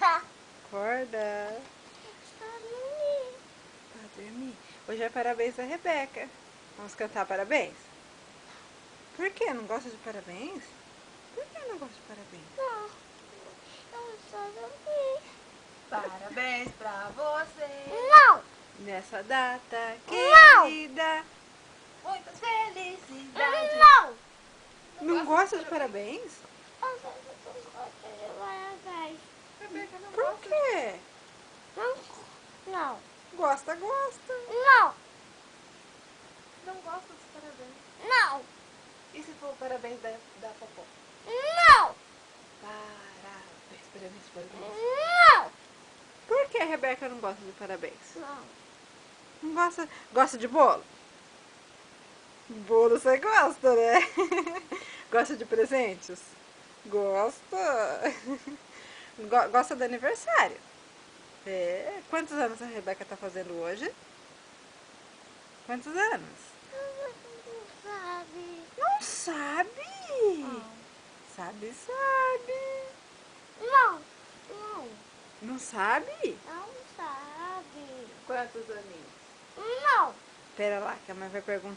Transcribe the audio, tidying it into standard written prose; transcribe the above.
Acorda. Pra dormir. Hoje é parabéns da Rebeca. Vamos cantar parabéns? Por que? Não gosta de parabéns? Por que não gosta de parabéns? Não, eu só dormi. Parabéns pra você. Não, Nessa data Não! querida. Muitas felicidades. não. Não gosta de parabéns? Eu só gosto de parabéns. Rebeca não Por gosta. quê? Não, Gosta, gosta. não, Não gosta dos parabéns. não, E se for parabéns da Popó? não, Parabéns, parabéns, parabéns. não, Por que a Rebeca não gosta de parabéns? não. Não gosta? Gosta de bolo? Bolo você gosta, né? Gosta de presentes? Gosta. Gosta do aniversário? É. Quantos anos a Rebeca tá fazendo hoje? Quantos anos? Não sabe. Não sabe. Sabe, sabe. Não, não, Não sabe? não sabe. Quantos aninhos? Não, Pera lá, que a mãe vai perguntar.